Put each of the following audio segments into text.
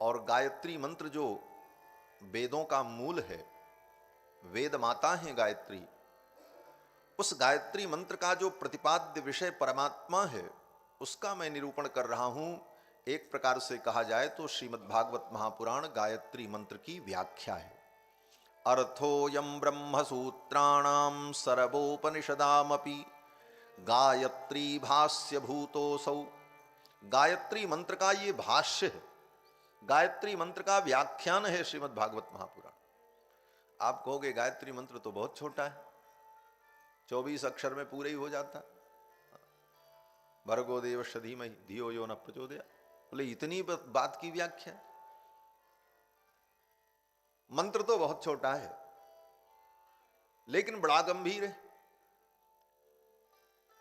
और गायत्री मंत्र जो वेदों का मूल है, वेद माता है गायत्री, उस गायत्री मंत्र का जो प्रतिपाद्य विषय परमात्मा है उसका मैं निरूपण कर रहा हूं। एक प्रकार से कहा जाए तो श्रीमद् भागवत महापुराण गायत्री मंत्र की व्याख्या है। अर्थोयम ब्रह्म सूत्राणाम सर्वोपनिषदामपि गायत्री भाष्य भूतोसौ। गायत्री मंत्र का ये भाष्य है, गायत्री मंत्र का व्याख्यान है श्रीमद् भागवत महापुराण। आप कहोगे गायत्री मंत्र तो बहुत छोटा है, 24 अक्षर में पूरे ही हो जाता। भर्गो देवस्य धीमहि धियो यो न प्रचोदयात्। बोले इतनी बात की व्याख्या? मंत्र तो बहुत छोटा है लेकिन बड़ा गंभीर है।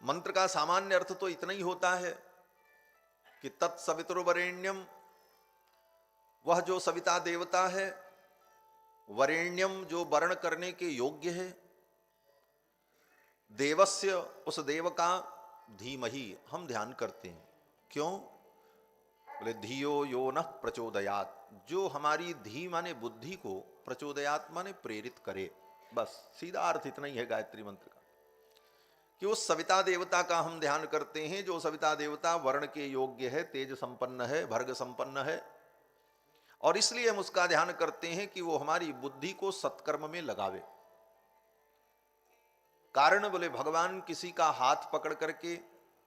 मंत्र का सामान्य अर्थ तो इतना ही होता है कि तत्सवितुर्वरेण्यम, वह जो सविता देवता है, वरेण्यम जो वर्ण करने के योग्य है, देवस्य उस देव का, धीमहि हम ध्यान करते हैं। क्यों? बोले धियो यो न प्रचोदयात्, जो हमारी धी माने बुद्धि को, प्रचोदयात् माने प्रेरित करे। बस सीधा अर्थ इतना ही है गायत्री मंत्र का, कि उस सविता देवता का हम ध्यान करते हैं, जो सविता देवता वर्ण के योग्य है, तेज संपन्न है, भर्ग संपन्न है, और इसलिए हम उसका ध्यान करते हैं कि वो हमारी बुद्धि को सत्कर्म में लगावे। कारण बोले भगवान किसी का हाथ पकड़ करके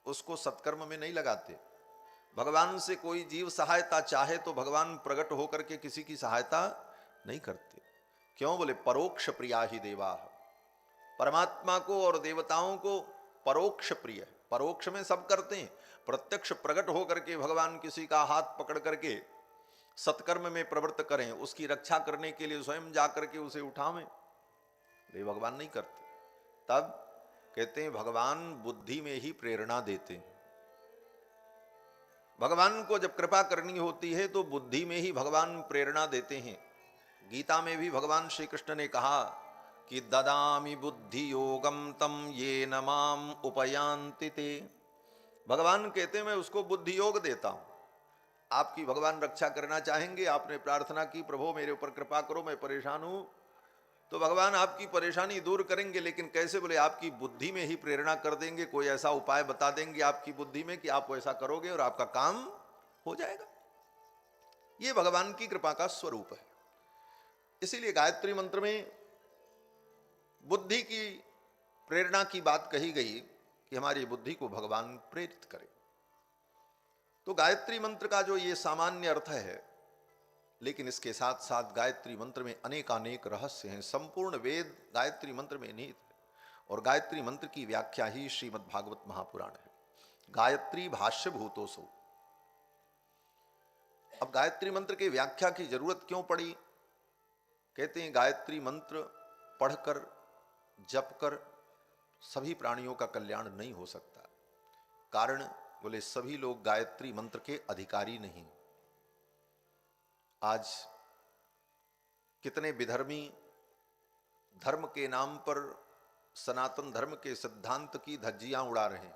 उसको सत्कर्म में नहीं लगाते। भगवान से कोई जीव सहायता चाहे तो भगवान प्रकट होकर के किसी की सहायता नहीं करते। क्यों? बोले परोक्ष प्रिया ही देवा। परमात्मा को और देवताओं को परोक्ष प्रिय है। परोक्ष में सब करते हैं, प्रत्यक्ष प्रकट होकर के भगवान किसी का हाथ पकड़ करके सत्कर्म में प्रवृत्त करें, उसकी रक्षा करने के लिए स्वयं जाकर के उसे उठावें, ये भगवान नहीं करते। तब कहते हैं भगवान बुद्धि में ही प्रेरणा देते हैं। भगवान को जब कृपा करनी होती है तो बुद्धि में ही भगवान प्रेरणा देते हैं। गीता में भी भगवान श्री कृष्ण ने कहा कि ददामि बुद्धि योगम तम ये न माम उपयांति ते। भगवान कहते हैं मैं उसको बुद्धि योग देता हूं। आपकी भगवान रक्षा करना चाहेंगे, आपने प्रार्थना की प्रभु मेरे ऊपर कृपा करो, मैं परेशान हूं, तो भगवान आपकी परेशानी दूर करेंगे। लेकिन कैसे? बोले आपकी बुद्धि में ही प्रेरणा कर देंगे, कोई ऐसा उपाय बता देंगे आपकी बुद्धि में कि आप वैसा करोगे और आपका काम हो जाएगा। ये भगवान की कृपा का स्वरूप है। इसीलिए गायत्री मंत्र में बुद्धि की प्रेरणा की बात कही गई कि हमारी बुद्धि को भगवान प्रेरित करे। तो गायत्री मंत्र का जो ये सामान्य अर्थ है, लेकिन इसके साथ साथ गायत्री मंत्र में अनेकानेक रहस्य हैं। संपूर्ण वेद गायत्री मंत्र में निहित है और गायत्री मंत्र की व्याख्या ही श्रीमद् भागवत महापुराण है। गायत्री भाष्य भूतोसो। अब गायत्री मंत्र की व्याख्या की जरूरत क्यों पड़ी? कहते हैं गायत्री मंत्र पढ़कर, जप कर सभी प्राणियों का कल्याण नहीं हो सकता। कारण बोले सभी लोग गायत्री मंत्र के अधिकारी नहीं। आज कितने विधर्मी धर्म के नाम पर सनातन धर्म के सिद्धांत की धज्जियां उड़ा रहे हैं।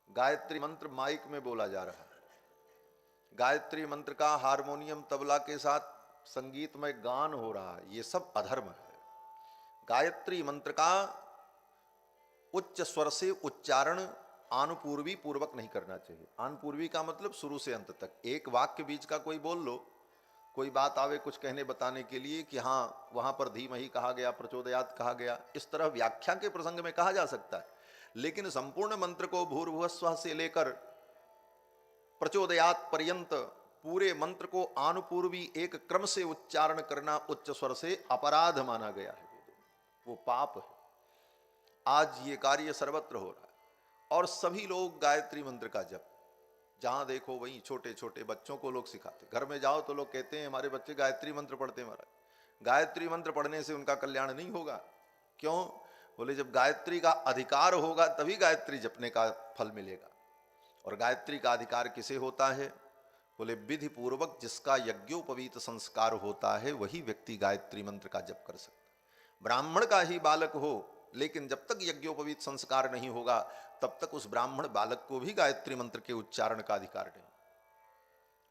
गायत्री मंत्र माइक में बोला जा रहा है, गायत्री मंत्र का हारमोनियम तबला के साथ संगीतमय गान हो रहा है। ये सब अधर्म है। गायत्री मंत्र का उच्च स्वर से उच्चारण आनुपूर्वी पूर्वक नहीं करना चाहिए। आनुपूर्वी का मतलब शुरू से अंत तक। एक वाक्य बीच का कोई बोल लो, कोई बात आवे कुछ कहने बताने के लिए कि हाँ वहां पर धीमहि कहा गया, प्रचोदयात् कहा गया, इस तरह व्याख्या के प्रसंग में कहा जा सकता है। लेकिन संपूर्ण मंत्र को भूर्भुवस्वः से लेकर प्रचोदयात् पर्यंत पूरे मंत्र को आनुपूर्वी एक क्रम से उच्चारण करना उच्च स्वर से अपराध माना गया है। वो पाप है। आज ये कार्य सर्वत्र हो रहा है और सभी लोग गायत्री मंत्र का जप, जहां देखो वहीं छोटे छोटे बच्चों को लोग सिखाते। घर में जाओ तो लोग कहते हैं हमारे बच्चे गायत्री मंत्र पढ़ते हैं। महाराज गायत्री मंत्र पढ़ने से उनका कल्याण नहीं होगा। क्यों? बोले जब गायत्री का अधिकार होगा तभी गायत्री जपने का फल मिलेगा। और गायत्री का अधिकार किसे होता है? बोले विधि पूर्वक जिसका यज्ञोपवीत संस्कार होता है वही व्यक्ति गायत्री मंत्र का जप कर सकता है। ब्राह्मण का ही बालक हो, लेकिन जब तक यज्ञोपवीत संस्कार नहीं होगा तब तक उस ब्राह्मण बालक को भी गायत्री मंत्र के उच्चारण का अधिकार नहीं।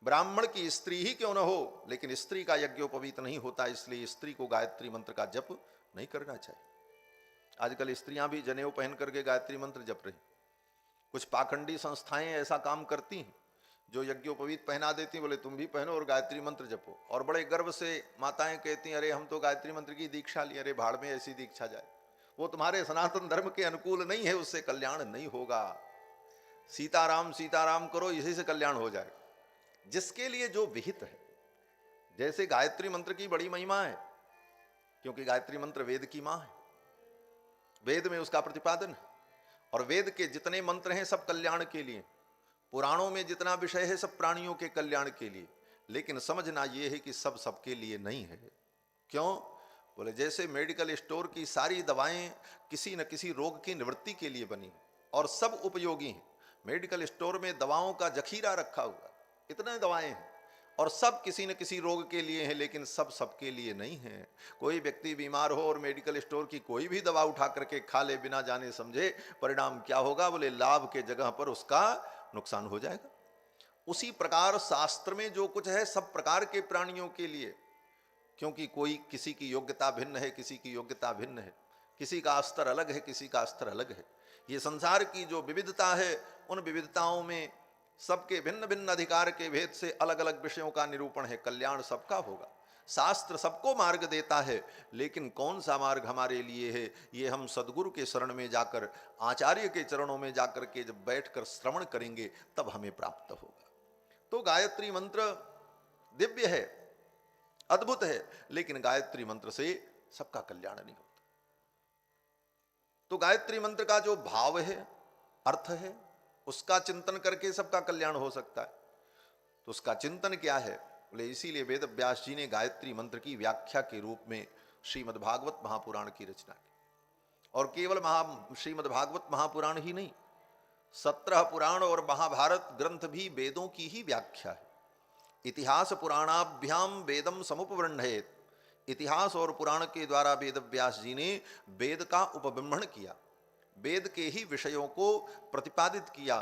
ब्राह्मण की स्त्री ही क्यों न हो, लेकिन स्त्री का यज्ञोपवीत नहीं होता, इसलिए स्त्री को गायत्री मंत्र का जप नहीं करना चाहिए। आजकल स्त्रियां भी जनेऊ पहन करके गायत्री मंत्र जप रही। कुछ पाखंडी संस्थाएं ऐसा काम करती हैं, जो यज्ञोपवीत पहना देती, बोले तुम भी पहनो और गायत्री मंत्र जपो, और बड़े गर्व से माताएं कहती हैं, अरे हम तो गायत्री मंत्र की दीक्षा लिए। अरे भाड़ में ऐसी दीक्षा जाए, वो तुम्हारे सनातन धर्म के अनुकूल नहीं है, उससे कल्याण नहीं होगा। सीताराम सीताराम करो, इसी से कल्याण हो जाए। जिसके लिए जो विहित है, जैसे गायत्री मंत्र की बड़ी महिमा है, क्योंकि गायत्री मंत्र वेद की मां है, वेद में उसका प्रतिपादन है, और वेद के जितने मंत्र हैं सब कल्याण के लिए, पुराणों में जितना विषय है सब प्राणियों के कल्याण के लिए। लेकिन समझना यह है कि सब सबके लिए नहीं है। क्यों? बोले जैसे मेडिकल स्टोर की सारी दवाएं किसी न किसी रोग की निवृत्ति के लिए बनी और सब उपयोगी हैं। मेडिकल स्टोर में दवाओं का जखीरा रखा हुआ, इतने दवाएं हैं और सब किसी न किसी रोग के लिए हैं, लेकिन सब सबके लिए नहीं है। कोई व्यक्ति बीमार हो और मेडिकल स्टोर की कोई भी दवा उठा करके खा ले बिना जाने समझे, परिणाम क्या होगा? बोले लाभ के जगह पर उसका नुकसान हो जाएगा। उसी प्रकार शास्त्र में जो कुछ है सब प्रकार के प्राणियों के लिए, क्योंकि कोई किसी की योग्यता भिन्न है, किसी की योग्यता भिन्न है, किसी का स्तर अलग है, किसी का स्तर अलग है। ये संसार की जो विविधता है, उन विविधताओं में सबके भिन्न भिन्न अधिकार के भेद से अलग अलग विषयों का निरूपण है। कल्याण सबका होगा। शास्त्र सबको मार्ग देता है, लेकिन कौन सा मार्ग हमारे लिए है, ये हम सदगुरु के शरण में जाकर, आचार्य के चरणों में जाकर के जब बैठकर श्रवण करेंगे तब हमें प्राप्त होगा। तो गायत्री मंत्र दिव्य है, अद्भुत है, लेकिन गायत्री मंत्र से सबका कल्याण नहीं होता। तो गायत्री मंत्र का जो भाव है, अर्थ है, उसका चिंतन करके सबका कल्याण हो सकता है। तो उसका चिंतन क्या है? बोले इसीलिए वेद व्यास जी ने गायत्री मंत्र की व्याख्या के रूप में श्रीमद् भागवत महापुराण की रचना की। और केवल श्रीमद् भागवत महापुराण ही नहीं, 17 पुराण और महाभारत ग्रंथ भी वेदों की ही व्याख्या है। इतिहास पुराणाभ्याम वेदम समुपबृंहेत। इतिहास और पुराण के द्वारा वेद व्यास जी ने वेद का उपब्रह्मण किया, वेद के ही विषयों को प्रतिपादित किया,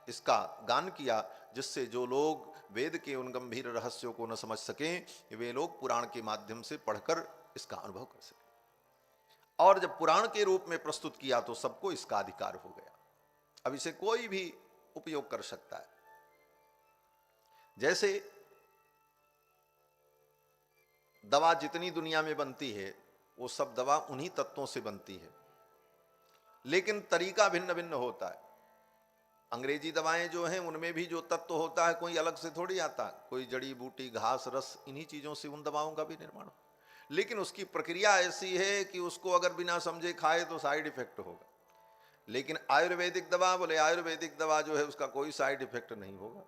इसका गान किया, जिससे जो लोग वेद के उन गंभीर रहस्यों को न समझ सकें, वे लोग पुराण के माध्यम से पढ़कर इसका अनुभव कर सकें। और जब पुराण के रूप में प्रस्तुत किया तो सबको इसका अधिकार हो गया। अब इसे कोई भी उपयोग कर सकता है। जैसे दवा जितनी दुनिया में बनती है, वो सब दवा उन्हीं तत्वों से बनती है, लेकिन तरीका भिन्न भिन्न होता है। अंग्रेजी दवाएं जो हैं उनमें भी जो तत्व होता है कोई अलग से थोड़ी आता, कोई जड़ी बूटी, घास, रस, इन्हीं चीजों से उन दवाओं का भी निर्माण हो, लेकिन उसकी प्रक्रिया ऐसी है कि उसको अगर बिना समझे खाए तो साइड इफेक्ट होगा। लेकिन आयुर्वेदिक दवा, बोले आयुर्वेदिक दवा जो है उसका कोई साइड इफेक्ट नहीं होगा।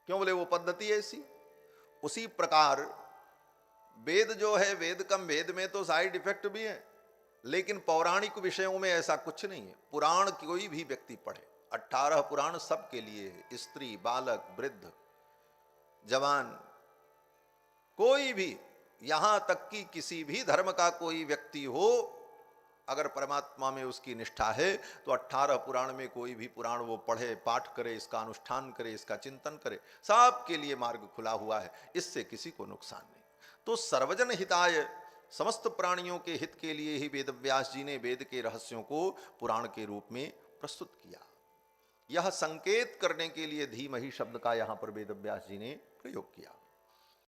क्यों? बोले वो पद्धति ऐसी। उसी प्रकार वेद जो है, वेद कम वेद में तो साइड इफेक्ट भी है, लेकिन पौराणिक विषयों में ऐसा कुछ नहीं है। पुराण कोई भी व्यक्ति पढ़े, 18 पुराण सबके लिए है, स्त्री, बालक, वृद्ध, जवान, कोई भी, यहां तक कि किसी भी धर्म का कोई व्यक्ति हो, अगर परमात्मा में उसकी निष्ठा है तो 18 पुराण में कोई भी पुराण वो पढ़े, पाठ करे, इसका अनुष्ठान करे, इसका चिंतन करे, सबके लिए मार्ग खुला हुआ है, इससे किसी को नुकसान नहीं। तो सर्वजन हिताय, समस्त प्राणियों के हित के लिए ही वेद व्यास जी ने वेद के रहस्यों को पुराण के रूप में प्रस्तुत किया। यह संकेत करने के लिए धीमहि शब्द का यहां पर वेद व्यास जी ने प्रयोग किया।